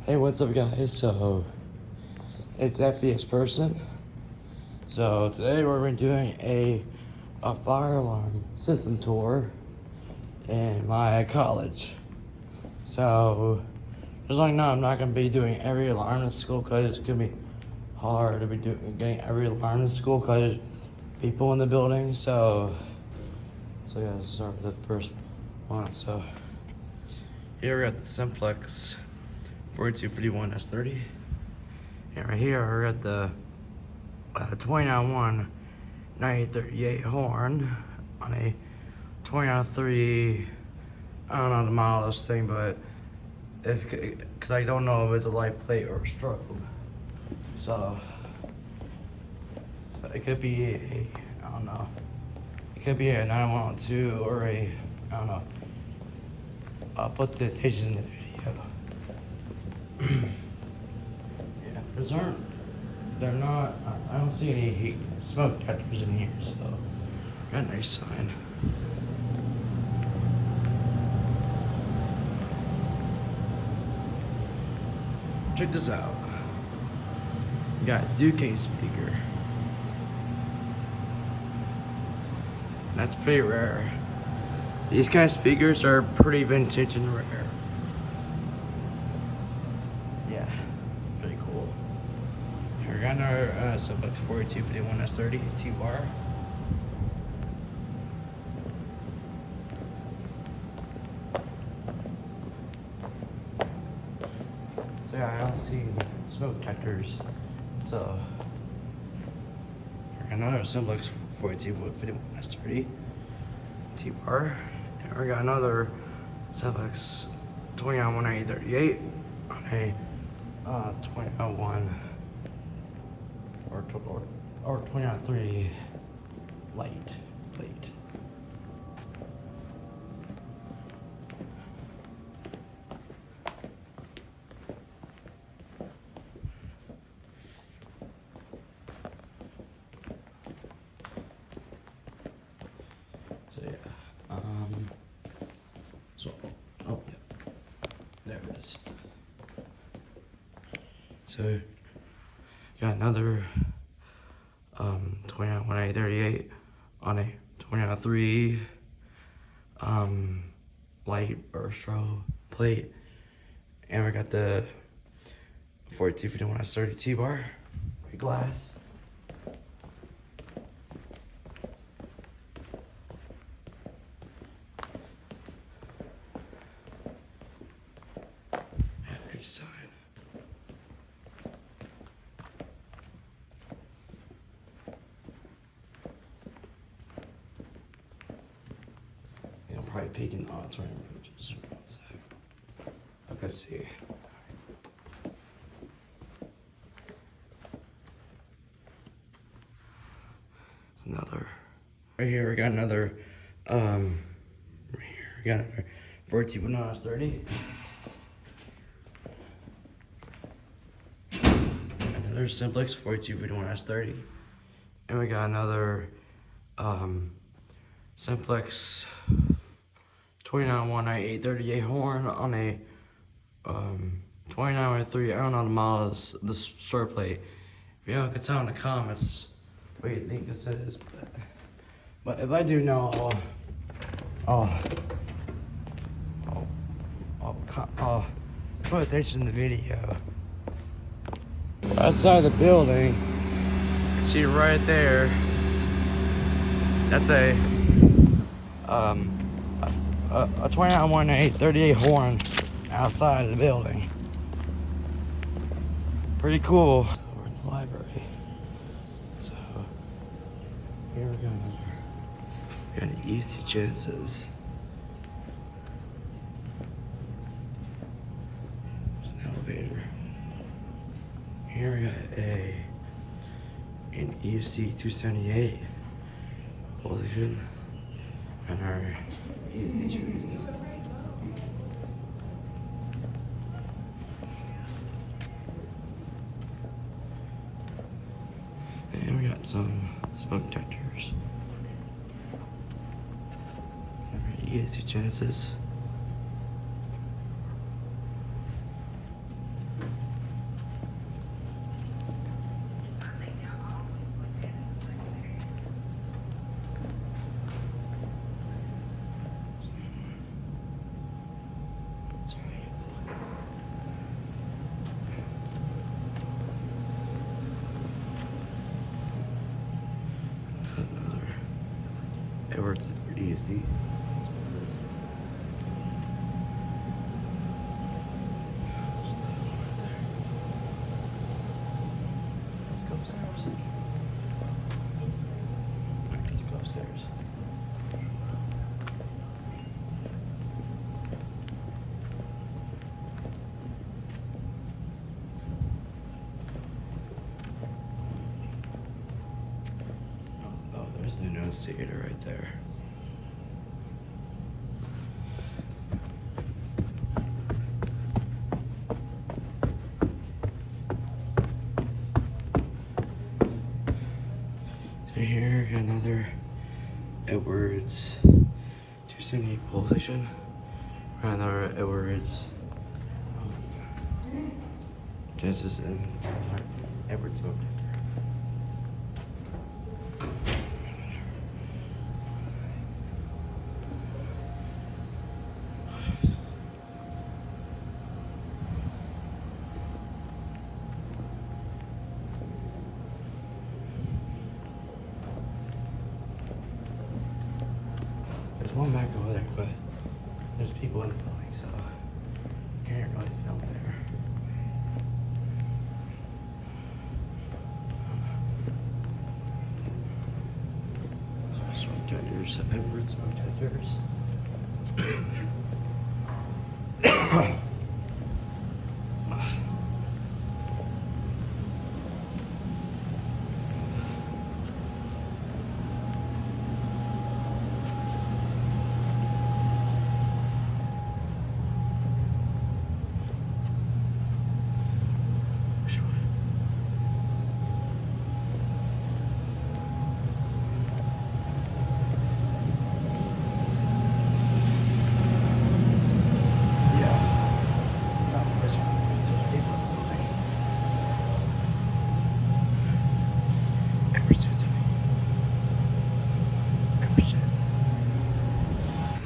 Hey, what's up, guys? So, it's F.C.S. person. So, today we're doing a fire alarm system tour in my college. So, just like now, I'm not going to be doing every alarm in school because it's going to be hard to be getting every alarm in school because people in the building. So yeah, let's start with the first one. So, here we got the Simplex 4251 S30. And right here we're at the 29-1 9838 horn on a 29-3. I don't know the model of this thing, but because I don't know if it's a light plate or a strobe. So it could be I don't know. It could be a 9102 or I don't know. I'll put the digits in the video. Yeah, they're not, I don't see any heat, smoke detectors in here, so got a nice sign. Check this out. We got a Duque speaker. That's pretty rare. These kind of speakers are pretty vintage and rare. Yeah, pretty cool. Here we got another Simplex 4251 S30 T-bar. So yeah, I don't see smoke detectors. So here we got another Simplex 4251 S30 T-bar. And we got another Simplex 29-1 on a 2001 or 20-3 light plate. So yeah, oh yeah, there it is. So got another 29-1 on a 20-3 light or strobe plate, and we got the 4251 S30 T-bar with glass. Nice sign. Probably peeking the auditorium, just one sec. Okay, see. There's another. Right here, we got another. Right here, we got another 4251 S30. Another Simplex 4251 S30, and we got another Simplex 29-1 9838 horn on a 29-3. I don't know the model of this strobe plate. If you know, could tell in the comments what you think this is, but if I do know, I'll put attention in the video. Outside the building, see right there. That's a 29-1 9838 horn outside of the building. Pretty cool. We're in the library. So here we got an easy chances. There's an elevator. Here we got an EC 278 position and our ESD chances. And we got some smoke detectors. And our ESD chances. Edwards easy. Genesis. Let's go upstairs. Let's go upstairs. Oh, there's the annunciator right there. So here, another Edwards 278 pole station. Another Edwards Genesis and Edwards smoke detector. There's one back over there, but there's people in the building, so can't really film there. Smoke detectors, Edwards smoke detectors.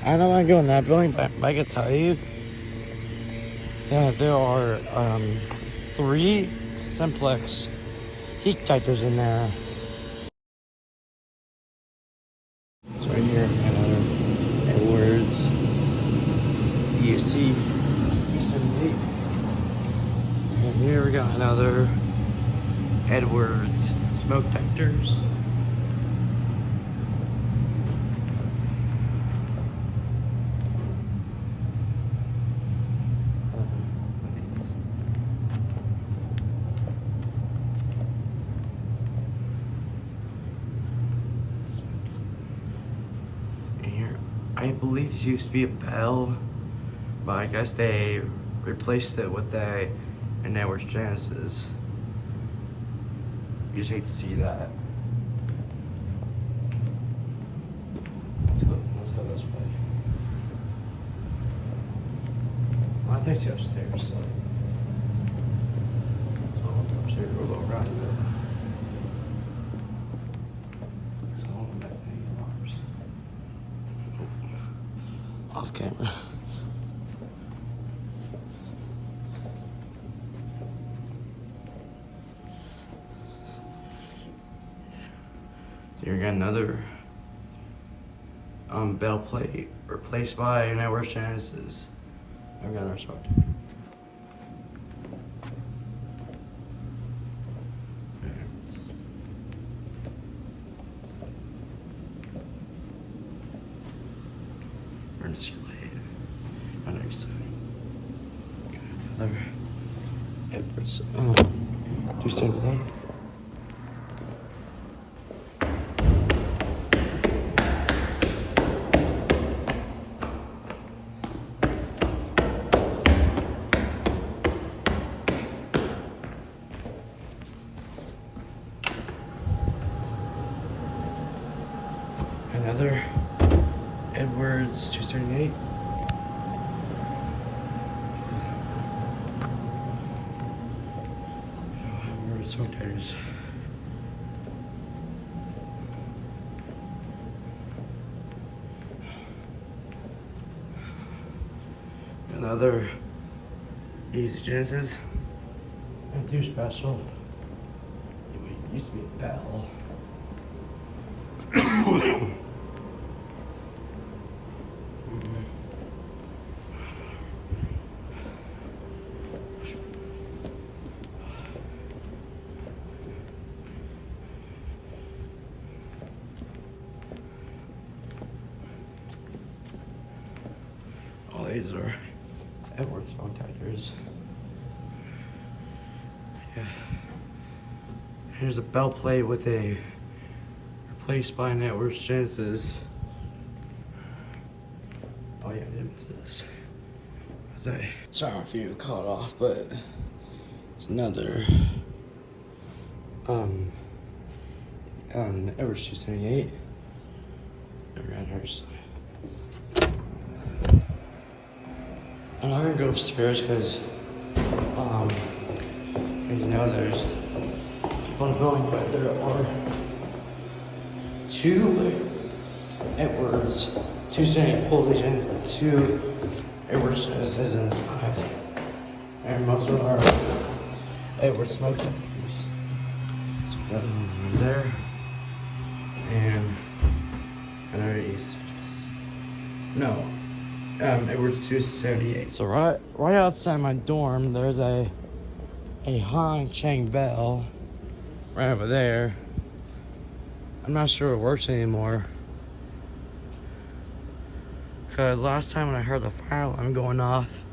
I don't want to go in that building, but I can tell you that there are 3 simplex heat detectors in there. It's right here, another Edwards UC 278. And here we got another Edwards smoke detectors. I believe it used to be a bell, but I guess they replaced it with an Edwards Genesis. You just hate to see that. Let's go this way. Well, I think it's upstairs, so I'll go upstairs, we'll go around a bit. So I don't want to mess any alarms. Off camera. So you got another bell plate replaced by an Edwards Genesis. I've got our spot. Emergency light. On the next side. Got another Edwards 278. Another Edwards 278. Edwards smoke detectors. Another Easy Genesis. And 2 special. It used to be a bell. These are Edward smoke detectors. Yeah. Here's a bell plate with a replaced by an Edward Genesis. Oh yeah, I did miss this. Sorry if you caught off, but it's another Edward 278. Around her side. I'm not gonna go upstairs because you know there's people in the building, but there are two Edwards, 278 positions, and two Edwards Genesis inside. And most of them are Edward smoke detectors. So that one there. And another East. No. Edwards 278. So right outside my dorm there's a Hong Chang bell right over there. I'm not sure it works anymore. Cause last time when I heard the fire alarm going off,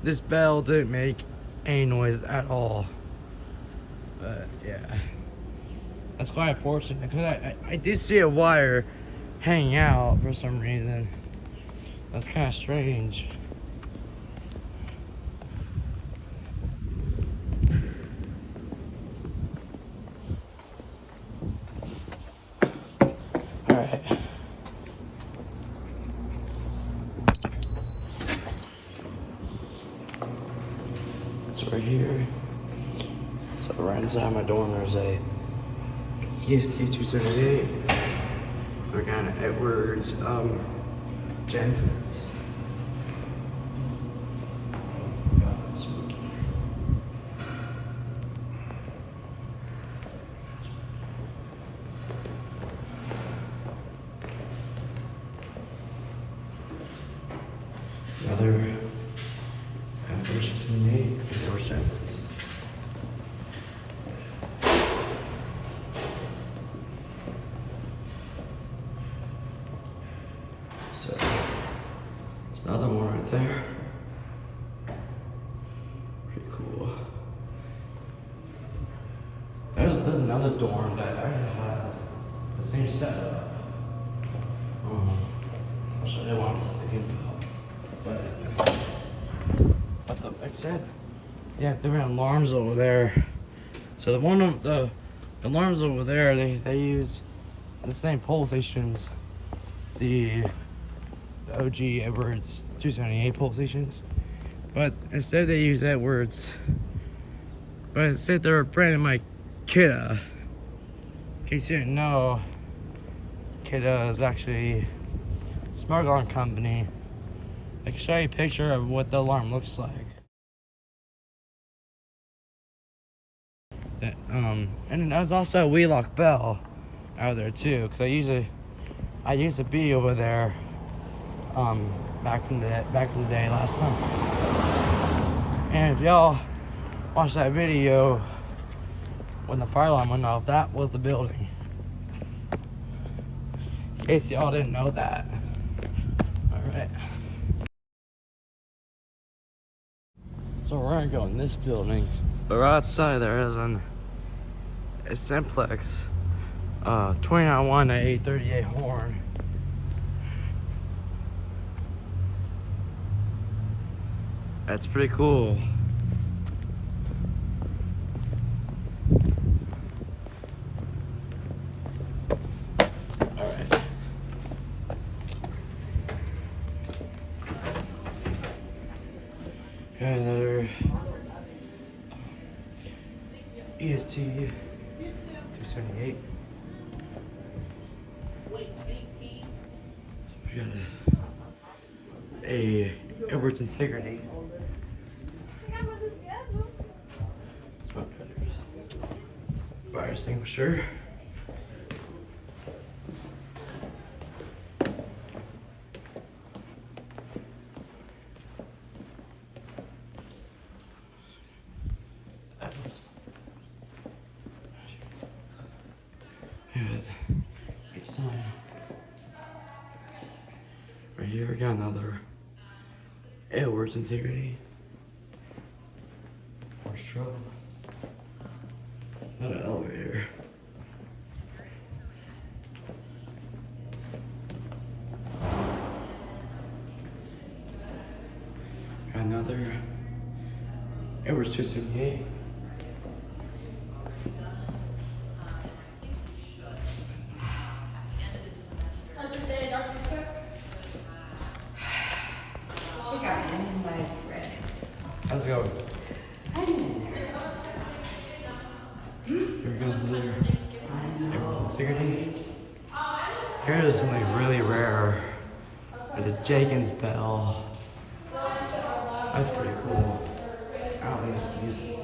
this bell didn't make any noise at all. But yeah. That's quite unfortunate because I did see a wire hanging out for some reason. That's kind of strange. Alright. So right here. So right inside my dorm there's a EST 278. We're got an Edwards Jensen's. Another Edwards 278 and Edwards Jensen's. So there's another one right there. Pretty cool. There's another dorm that actually has the same setup. I'll show you one second. But like I said, yeah, there are alarms over there. So the one of the alarms over there, they use the same pole stations. The OG Edwards 278 pole stations, but instead they use Edwards. But instead they're branded by Kidda. In case you didn't know, Kidda is actually a smart alarm company. I can show you a picture of what the alarm looks like. And there's also a Wheelock bell out there too, because I used to be over there back in the day last summer. And if y'all watched that video when the fire alarm went off, that was the building. In case y'all didn't know that. Alright. So we're gonna go in this building. But right outside there is a simplex 29-1 at 838 horn. That's pretty cool. Alright. Got another EST 278. We got a Edwards Integrity. Fire extinguisher. Sign. Right here, we got another Edwards integrity. Or strobe. Not an elevator. Another Edwards 278. How's your day, Dr. Cook? I think I'm in my spread. Let's go. Here we go through Edwards integrity. Here is something really rare. There's a Jenkins bell. That's pretty cool. I don't think it's useful.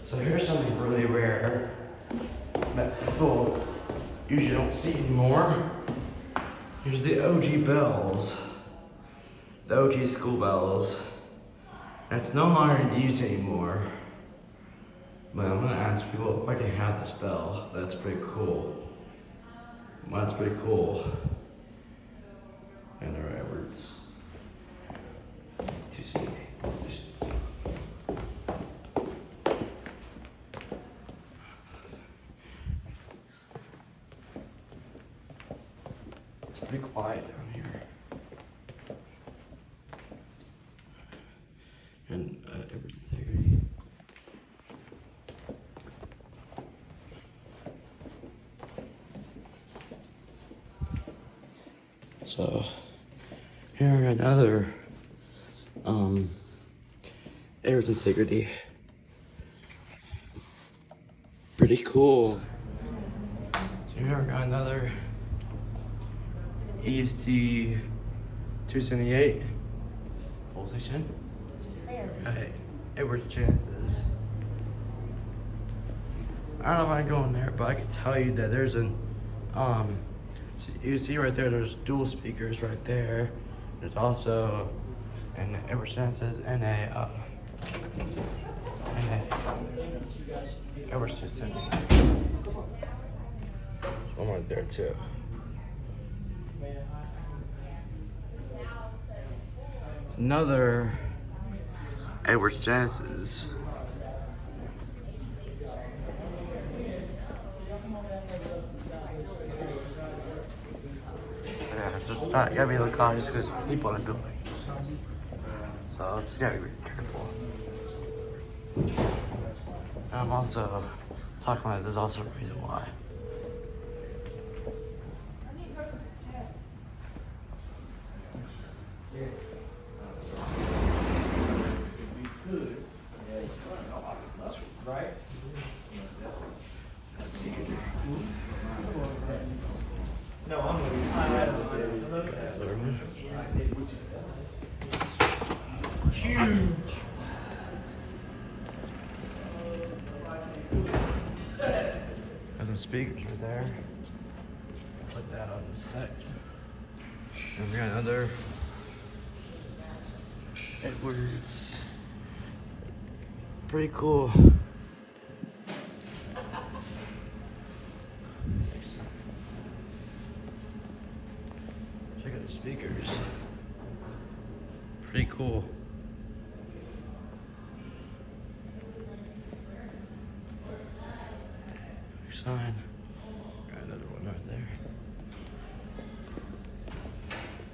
So here's something really rare that people usually don't see anymore. Here's the OG bells. The OG school bells. That's no longer in use anymore. But I'm gonna ask people if I can have this bell. That's pretty cool. That's pretty cool. And they're Edwards. 278 positions. It's pretty quiet down here. And Edwards integrity. So here another Edwards integrity. Pretty cool. So here we got another EST 278 position. Edwards chances. I don't know if I can go in there, but I can tell you that there's an so you see right there, there's dual speakers right there. There's also an Edwards chances and a Edwards 270. One right there too. There's another Edwards Genesis. Yeah, just gotta be a little cautious because people in the building. So just gotta be really careful. And I'm also talking like this is also the reason why. Right? Let's see. No, I'm huge. There's some speakers right there. Put that on the set. And we got another Edwards. Pretty cool. Check out the speakers. Pretty cool. Sign. Got another one right there.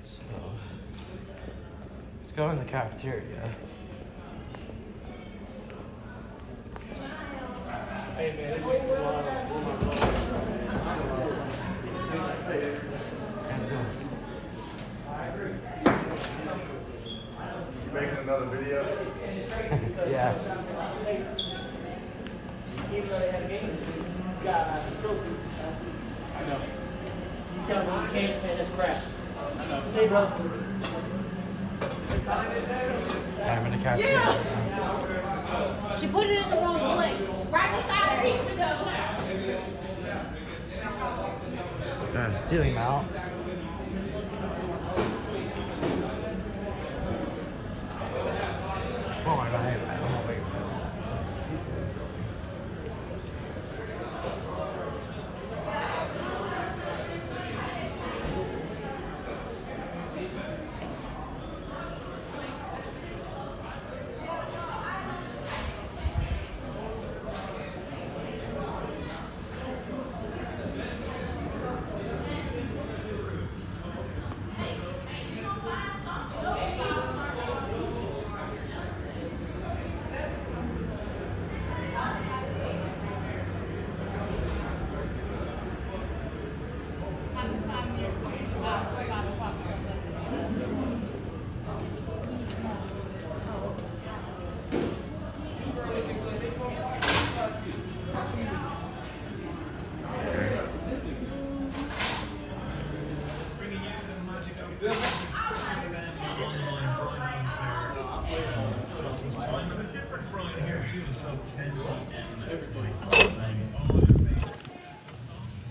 So let's go in the cafeteria. Hey man, it makes a lot of Let's go. You making another video? Yeah. Even though they had a game this week, you got a trophy last week. I know. You tell me you can't, man, that's crap. I know. Hey, brother. I'm in the cafeteria. She put it in the wrong place. Right beside her pizza dough. Stealing mount. Oh my god, I'm gonna wait for it.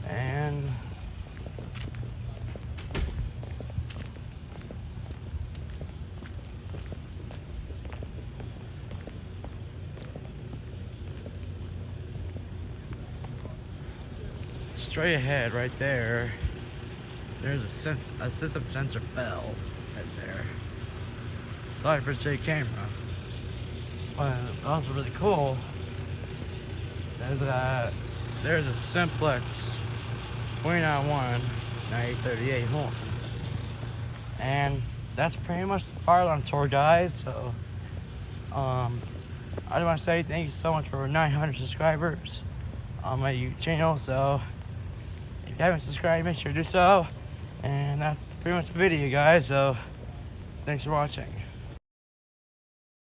And straight ahead, right there, there's a system sensor bell right there. Sorry for the shake camera, but also really cool. There's a simplex 29-1 9838 horn, and that's pretty much the fire alarm tour, guys. So I just want to say thank you so much for 900 subscribers on my YouTube channel. So if you haven't subscribed, make sure to do so. And that's pretty much the video, guys. So thanks for watching.